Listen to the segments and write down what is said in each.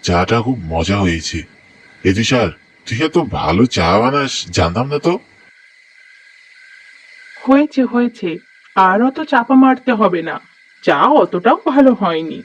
চাটা খুব মজা হয়েছে। এ তুষার, তুই এত ভালো চা বানাস, জানতাম না তো। হয়েছে হয়েছে, আর অত চাপা মারতে হবে না। চা অতটাও ভালো হয়নি।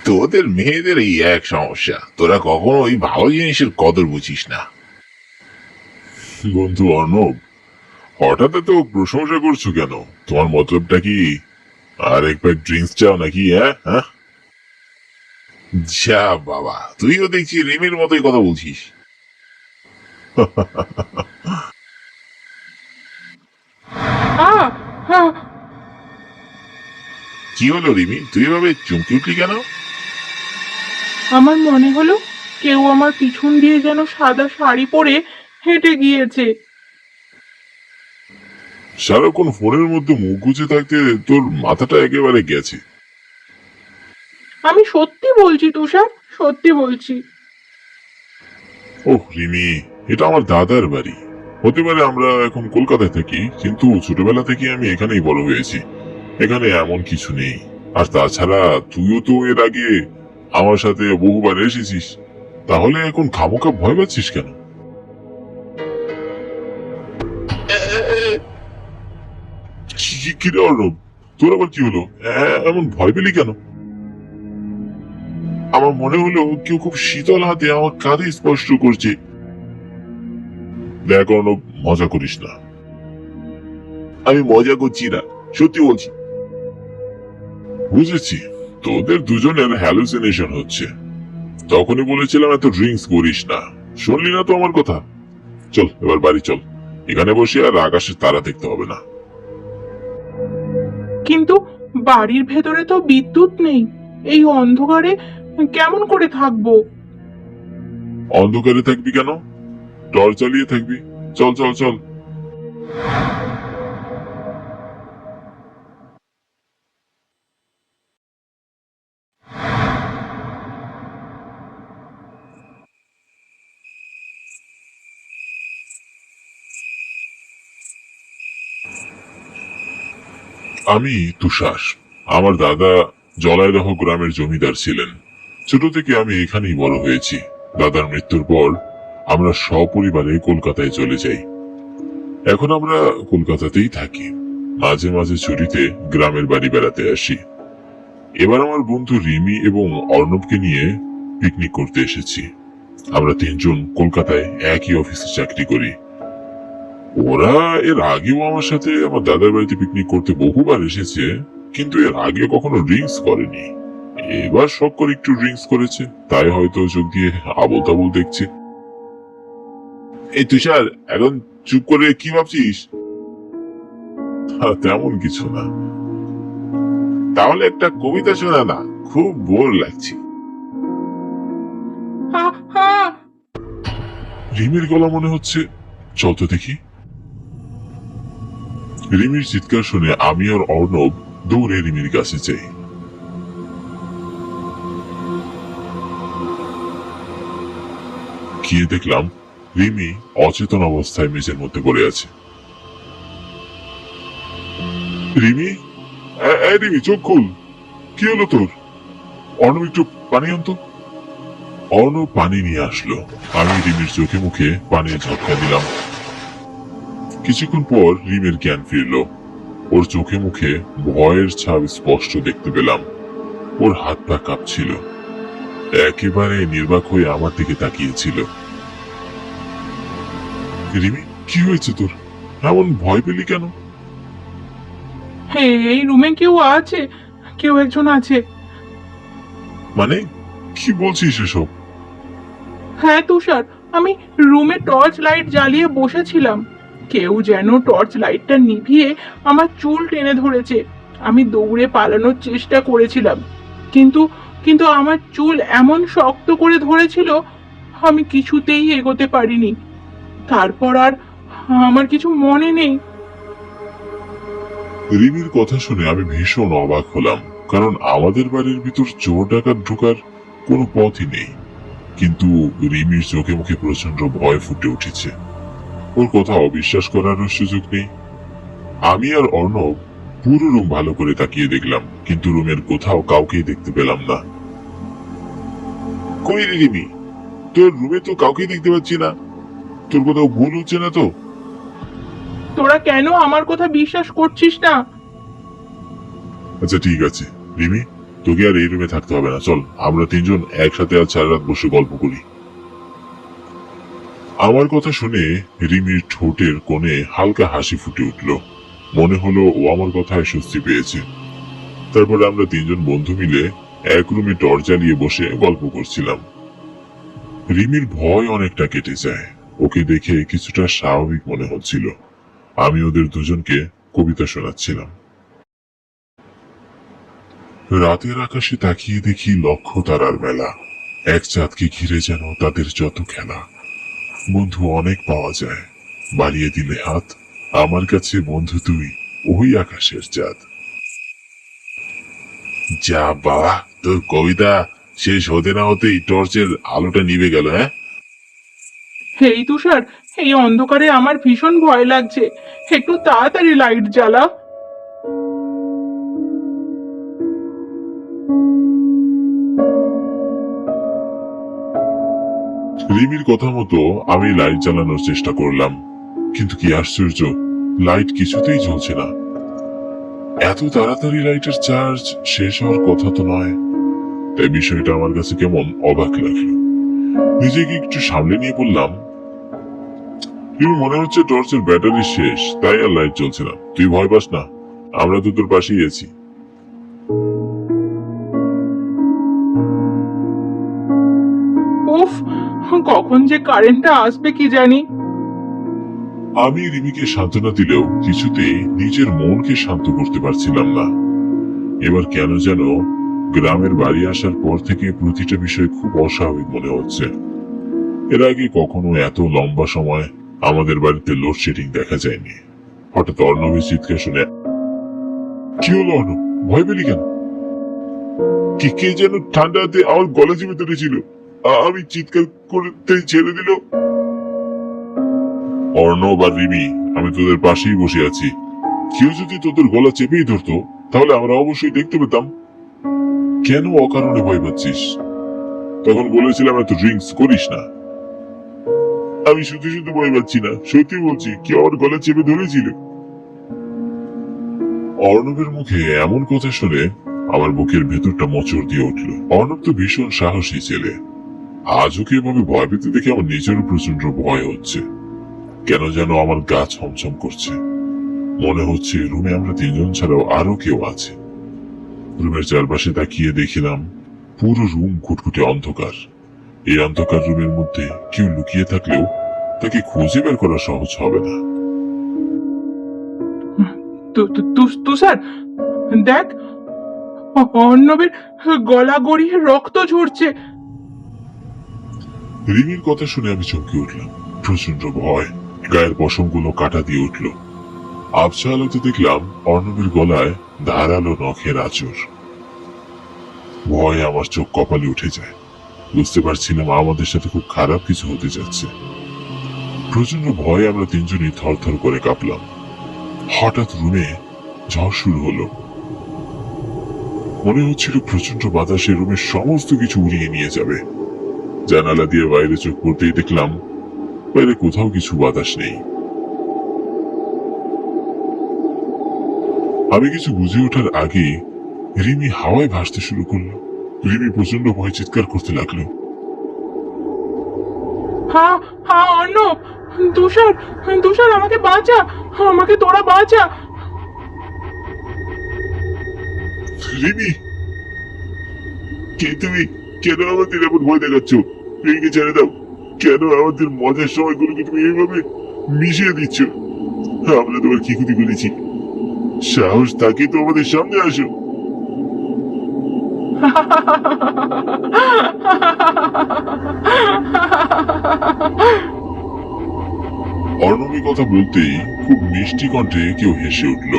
তোদের মেয়েদের এই এক সমস্যা, তোরা কখনো ওই ভালো জিনিসের কদর বুঝিস না। বন্ধু অর্ণব, হঠাৎ এত প্রশংসা করছো কেন? তোমার মতলবটা কি? আর এক প্যাক ড্রিঙ্কস চাও নাকি? হ্যাঁ হ্যাঁ। যা বাবা, তুইও দেখছি রিমির মতোই কথা বলছিস। আহ হা, কি হলো রিমি, তুই এভাবে চমকে উঠলি কেন? আমার মনে হলো কেউ আমার পিছন দিয়ে যেন সাদা শাড়ি পরে হেঁটে গিয়েছে। সারাক্ষণ ফোনের মধ্যে মুখ গুজে থাকতে তোর মাথাটা একেবারে গেছে। আমি সত্যি বলছি তুষার, সত্যি বলছি। ওহ রিমি, এটা আমার দাদার বাড়ি। হতে পারে আমরা এখন কলকাতায় থাকি, কিন্তু ছোটবেলা থেকে আমি এখানেই বড় হয়েছি। এখানে এমন কিছু নেই। আর তাছাড়া তুইও তো এর আগে আমার সাথে বহুবার এসেছিস। তাহলে এখন খামোখা ভয় পাচ্ছিস কেন? কি রে অর্ণব, তোর আবার কি হলো? এমন ভয় পেলি কেন? আমার মনে হলো কেউ খুব শীতল হাতে আমার কাঁধে স্পর্শ করছে। দেখ অর্ণব, মজা করিস না। আমি মজা করছি না, সত্যি বলছি। বুঝেছি, তোদের দুজনের হ্যালুসিনেশন হচ্ছে। তখনই বলেছিলাম এত ড্রিঙ্কস করিস না। শুনলি না তো আমার কথা? চল এবার বাড়ি চল। এখানে বসে আর আকাশের তারা দেখতে হবে না। কিন্তু বাড়ির ভেতরে তো বিদ্যুৎ নেই। এই অন্ধকারে কেমন করে থাকবো? অন্ধকারে থাকবি কেন? টর্চ চালিয়ে থাকবি। চল চল চল। আমি তুষার। আমার দাদা জলাইদহ গ্রামের জমিদার ছিলেন। ছোট থেকে আমি এখানেই বড় হয়েছি। দাদার মৃত্যুর পর আমরা সপরিবারে কলকাতায় চলে যাই। এখন আমরা কলকাতাতেই থাকি। মাঝে মাঝে ছুটিতে গ্রামের বাড়ি বেড়াতে আসি। এবার আমার বন্ধু রিমি এবং অর্ণবকে নিয়ে পিকনিক করতে এসেছি। আমরা তিনজন কলকাতায় একই অফিসে চাকরি করি। ওরা এর আগেও আমার সাথে আমার দাদার বাড়িতে পিকনিক করতে বহুবার এসেছে, কিন্তু এর আগে কখনো ড্রিঙ্কস করেনি। এবার শখ করে একটু ড্রিঙ্কস করেছে, তাই হয়তো চোখ দিয়ে আবল তাবল দেখছে। এই তুষার, এখন চুপ করে কি ভাবছিস? তেমন কিছু না। তাহলে একটা কবিতা শোনা না, খুব বোর লাগছে। হা হা। রিমির গলা মনে হচ্ছে। চল তো দেখি। রিমির চিৎকার শুনে আমি আর অর্ণব দৌড়ে রিমির কাছে যাই। গিয়ে দেখলাম রিমি অচেতন অবস্থায় মেঝের মধ্যে পড়ে আছে। রিমি, রিমি চোখ খুল। কি হলো তোর? অর্ণব একটু পানি আনতো। অর্ণব পানি নিয়ে আসলো। আমি রিমির চোখে মুখে পানির ঝটকা দিলাম। কিছুক্ষণ পর রিমির জ্ঞান ফিরলো। ওর চোখে মুখে ভয়ের ছাপ স্পষ্ট দেখতে পেলাম। ওর হাত পা কাঁপছিল। একেবারে নির্বাক হয়ে আমার দিকে তাকিয়েছিল। রিমি, কি হয়েছে তোর? এমন ভয় পেলি কেন? হে, এই রুমে কেউ আছে, কেউ একজন আছে। মানে, কি বলছিস এসব? হ্যাঁ তুষার, আমি রুমে টর্চ লাইট জ্বালিয়ে বসেছিলাম। কেউ যেন টর্চ লাইটটা নিভিয়ে আমার চুল টেনে ধরেছে। আমি দৌড়ে পালানোর চেষ্টা করেছিলাম, কিন্তু কিন্তু আমার চুল এমন শক্ত করে ধরেছিল, আমি কিছুতেই এগোতে পারিনি। তারপর আর আমার কিছু মনে নেই। রিমির কথা শুনে আমি ভীষণ অবাক হলাম, কারণ আমাদের বাড়ির ভিতর চোর ডাকাত ঢোকার কোনো পথই নেই। কিন্তু রিমির চোখে মুখে প্রচন্ড ভয় ফুটে উঠেছে। ওর কথা অবিশ্বাস করারও সুযোগ নেই। আমি আর অর্ণব পুরো রুম ভালো করে তাকিয়ে দেখলাম, কিন্তু রুমের কোথাও কাউকেই দেখতে পেলাম না। কই রে রিমি, তোর রুমে তো কাউকে দেখতে পাচ্ছি না। তোর কোথাও ভুল হচ্ছে না তো? তোরা কেন আমার কথা বিশ্বাস করছিস না? আচ্ছা ঠিক আছে রিমি, তোকে আর এই রুমে থাকতে হবে না, চল আমরা তিনজন একসাথে আজ সারা রাত বসে গল্প করি। আমার কথা শুনে রিমির ঠোঁটের কোণে হালকা হাসি ফুটে উঠল। মনে হলো ও আমার কথায় স্বস্তি পেয়েছে। তারপর আমরা তিনজন বন্ধু মিলে এক রুমে টর্চ জ্বালিয়ে বসে গল্প করছিলাম। রিমির ভয় অনেকটা কেটে যায়, ওকে দেখে কিছুটা স্বাভাবিক মনে হচ্ছিল। আমি ওদের দুজনকে কবিতা শোনাচ্ছিলাম। রাতের আকাশে তাকিয়ে দেখি লক্ষ তারার মেলা, এক চাঁদকে ঘিরে যেন তাদের যত খেলা। বন্ধু অনেক পাওয়া যায়, বাড়িয়ে দিলে হাত, আমার কাছে বন্ধু তুই ওই আকাশের চাঁদ। যা বাবা, তোর কবিতা শেষ হতে না হতেই টর্চের আলোটা নিভে গেল। হ্যাঁ, এই তুষার, এই অন্ধকারে আমার ভীষণ ভয় লাগছে, একটু তাড়াতাড়ি লাইট জ্বালা। রিমির কথা মতো আমি লাইট জ্বালানোর চেষ্টা করলাম, কিন্তু কি আশ্চর্য, লাইট কিছুতেই জ্বলছে না। এত তাড়াতাড়ি লাইটের চার্জ শেষ হওয়ার কথা তো নয়। এই বিষয়টা আমার কাছে কেমন অবাক লাগলো। নিজেকে একটু সামলে নিয়ে বললাম, রিমি মনে হচ্ছে টর্চের ব্যাটারি শেষ, তাই আর লাইট জ্বলছে না। তুই ভয় পাস না, আমরা তো তোর পাশেই আছি। উফ, কখন যে কারেন্টটা আসবে কি জানি। আমি রিমিকে সান্ত্বনা দিলেও কিছুতেই নিজের মনকে শান্ত করতে পারছিলাম না। এবার কেন যেন গ্রামের বাড়ি আসার পর থেকে প্রতিটা বিষয় খুব অস্বাভাবিক মনে হচ্ছে। এর আগে কখনো এত লম্বা সময় আমাদের বাড়িতে লোডশেডিং দেখা যায়নি। হঠাৎ অর্ণবের চিৎকার শুনে, কি হলো অর্ণব, ভয় পেলি কেন? কে যেন ঠান্ডাতে আমার গলা চেপে ধরেছিল, আমি চিৎকার করতে ছেড়ে দিল। অর্ণব আর রিমি, আমি তোদের পাশেই বসে আছি। কেউ যদি তোদের গলা চেপেই ধরতো তাহলে আমরা অবশ্যই দেখতে পেতাম। কেন অকারণে ভয় পাচ্ছিস? তখন বলেছিলাম এত ড্রিঙ্কস করিস না। আমি শুধু শুধু ভয় পাচ্ছি না, সত্যি বলছি, কেউ আমার গলা চেপে ধরেছিল। অর্ণবের মুখে এমন কথা শুনে আমার বুকের ভেতরটা মোচড় দিয়ে উঠল। অর্ণব তো ভীষণ সাহসী ছেলে, আজ ওকে এভাবে ভয় পেতে দেখে আমার নিজেরও প্রচন্ড ভয় হচ্ছে। কেন যেন আমার গা ছমছম করছে। মনে হচ্ছে রুমে আমরা তিনজন ছাড়াও আরো কেউ আছে। রুমের চারপাশে তাকিয়ে দেখিলাম পুরো রুম ঘুটঘুটে অন্ধকার। এই অন্ধকার রুমের মধ্যে কেউ লুকিয়ে থাকলেও তাকে খুঁজে বের করা সহজ হবে না। তুষার, দেখ, অর্ণবের গলা গড়িয়ে রক্ত ঝরছে। রিমির কথা শুনে আমি চমকে উঠলাম। প্রচন্ড ভয়, গায়ের পশমগুলো কাটা দিয়ে উঠল। আবছা আলোতে দেখলাম অর্ণবের গলায় ধারালো নখের আঁচড়। ভয়ে আমার চোখ কপালে উঠে যায়। বুঝতে পারছিলাম আমাদের সাথে খুব খারাপ কিছু হতে যাচ্ছে। প্রচন্ড ভয়ে আমরা তিনজনই থরথর করে কাঁপলাম। হঠাৎ রুমে ঝড় শুরু হলো। মনে হচ্ছিল প্রচন্ড বাতাসে রুমের সমস্ত কিছু উড়িয়ে নিয়ে যাবে। জানালা দিয়ে বাইরে চোখ পড়তেই দেখলাম বাইরে কোথাও কিছু বাতাস নেই। আমি কিছু বুঝে ওঠার আগে রিমি হাওয়ায় ভাসতে শুরু করলো। রিমি প্রচন্ড ভয় চিৎকার করতে লাগলো। হ্যাঁ হ্যাঁ, অর্ণব, তুষার, তুষার, আমাকে বাঁচা, আমাকে তোরা বাঁচা। রিমি, কে তুমি? কেন আমাদের এমন ভয় দেখাচ্ছ? রিমিকে ছেড়ে দাও। কেন আমাদের মজার সময়গুলোকে তুমি এইভাবে মিশিয়ে দিচ্ছ? আমরা তোমার কি ক্ষতি করেছি? সাহস থাকে তো আমাদের সামনে আসো। অর্ণবী কথা বলতেই খুব মিষ্টি কণ্ঠে কেউ হেসে উঠল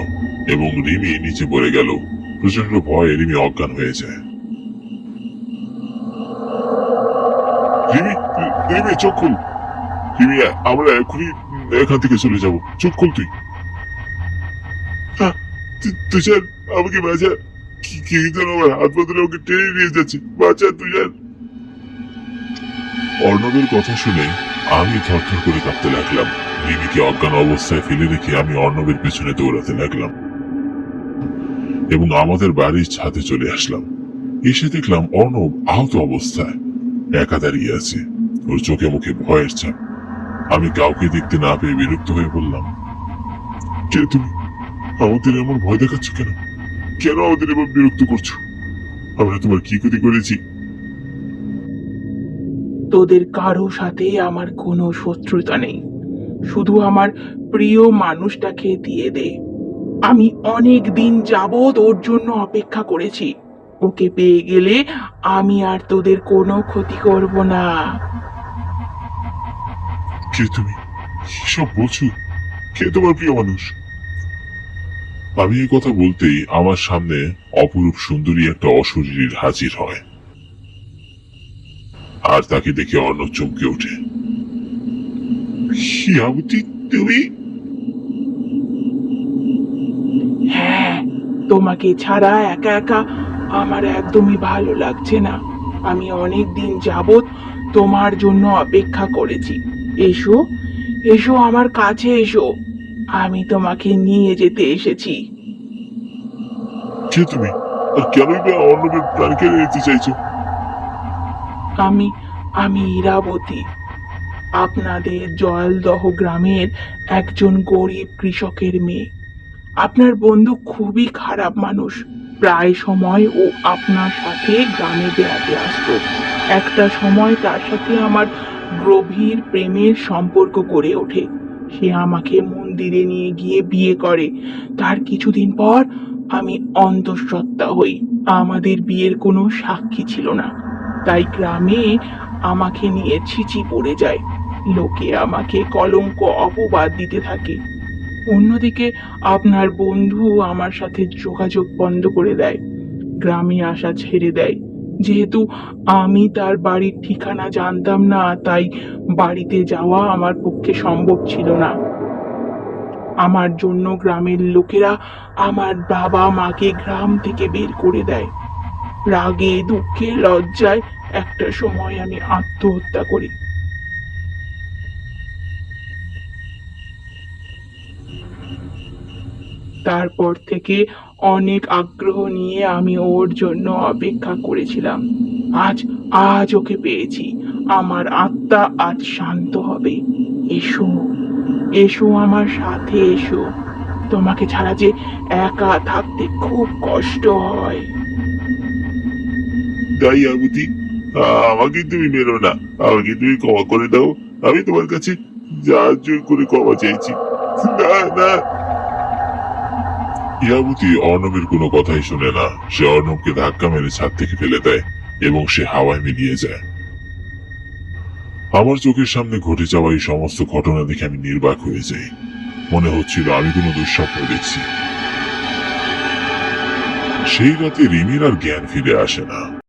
এবং রিমি নিচে পড়ে গেল। প্রচন্ড ভয়ে রিমি অজ্ঞান হয়ে যায়। রিমি, রিমি চোখ খুল। রিমি, আমরা এখনই এখান থেকে চলে যাব। চোখ খুল তুই। তুষার, আমাকে বাঁচা। কি যেন আমার হাত পা ধরে আমাকে টেনে নিয়ে যাচ্ছে, বাঁচা তুষার। অর্ণবের কথা শুনে আমি থরথর করে কাঁপতে লাগলাম। রিমিকে অজ্ঞান অবস্থায় ফেলে রেখে আমি অর্ণবের পেছনে দৌড়াতে লাগলাম এবং আমাদের বাড়ির ছাদে চলে আসলাম। এসে দেখলাম অর্ণব আহত অবস্থায় একা দাঁড়িয়ে আছে, ওর চোখে মুখে ভয়ের ছাপ। আমি কাউকে দেখতে না পেয়ে বিরক্ত হয়ে বললাম, কে তুমি? আমাদের এমন ভয় দেখাচ্ছ কেন? কেন আমাদের এমন বিরক্ত করছো? আমরা তোমার কি ক্ষতি করেছি? তোদের কারো সাথে আমার কোনো শত্রুতা নেই, শুধু আমার প্রিয় মানুষটাকে দিয়ে দে। আমি অনেক দিন যাবৎ ওর জন্য অপেক্ষা করেছি। ওকে পেয়ে গেলে আমি আর তোদের কোনো ক্ষতি করব না। কে তুমি? সব বলছো? কে তোমার প্রিয় মানুষ? আমি এই কথা বলতেই আমার সামনে অপরূপ সুন্দরী একটা অশরীরীর হাজির হয়, আর তাকে দেখে অর্ণব চমকে ওঠে। শিয়াবতী, তুমি? হ্যাঁ, তোমাকে ছাড়া একা একা আমার একদমই ভালো লাগছে না। আমি অনেক দিন যাবৎ তোমার জন্য অপেক্ষা করেছি। এসো, এসো আমার কাছে এসো, আমি তোমাকে নিয়ে যেতে এসেছি। কে তুমি? আর কেনই বা অর্ণবের প্রাণ কেড়ে নিতে চাইছো? আমি আমি ইরাবতী, আপনাদের জলদহ গ্রামের একজন গরিব কৃষকের মেয়ে। আপনার বন্ধু খুবই খারাপ মানুষ। প্রায় সময় ও আপনার সাথে গ্রামে বেড়াতে আসতো। একটা সময় তার সাথে আমার গভীর প্রেমের সম্পর্ক গড়ে ওঠে। সে আমাকে মন্দিরে নিয়ে গিয়ে বিয়ে করে। তার কিছুদিন পর আমি অন্তঃসত্ত্বা হই। আমাদের বিয়ের কোনো সাক্ষী ছিল না, তাই গ্রামে আমাকে নিয়ে ছিচি পড়ে যায়। লোকে আমাকে কলঙ্ক অপবাদ দিতে থাকে। অন্যদিকে আপনার বন্ধু আমার সাথে যোগাযোগ বন্ধ করে দেয়, গ্রামে আসা ছেড়ে দেয়। যেহেতু আমি তার বাড়ির ঠিকানা জানতাম না, তাই বাড়িতে যাওয়া আমার পক্ষে সম্ভব ছিল না। আমার জন্য গ্রামের লোকেরা আমার বাবা মাকে গ্রাম থেকে বের করে দেয়। রাগে দুঃখে লজ্জায় একটা সময় আমি আত্মহত্যা করি। তারপর থেকে অনেক আগ্রহ নিয়ে আমি ওর জন্য অপেক্ষা করেছিলাম। আজ আজ ওকে পেয়েছি। আমার আত্মা আজ শান্ত হবে। এসো, এসো আমার সাথে এসো। তোমাকে ছাড়া যে একা থাকতে খুব কষ্ট হয়। দয়াবতী, আমাকে তুমি মেরো না। আমাকে তুমি ক্ষমা করে দাও। আমি তোমার কাছে সাহায্য করে ক্ষমা চাইছি। না, না। ইরাবতী অর্ণবের কোনো কথাই শুনে না। সে অর্ণবকে ধাক্কা মেরে ছাদ থেকে ফেলে দেয় এবং সে হাওয়ায় মিলিয়ে যায়। আমার চোখের সামনে ঘটে যাওয়া এই সমস্ত ঘটনা দেখে আমি নির্বাক হয়ে যাই। মনে হচ্ছিল আমি কোনো দুঃস্বপ্ন দেখছি। সেই রাতে রিমির আর জ্ঞান ফিরে আসে না।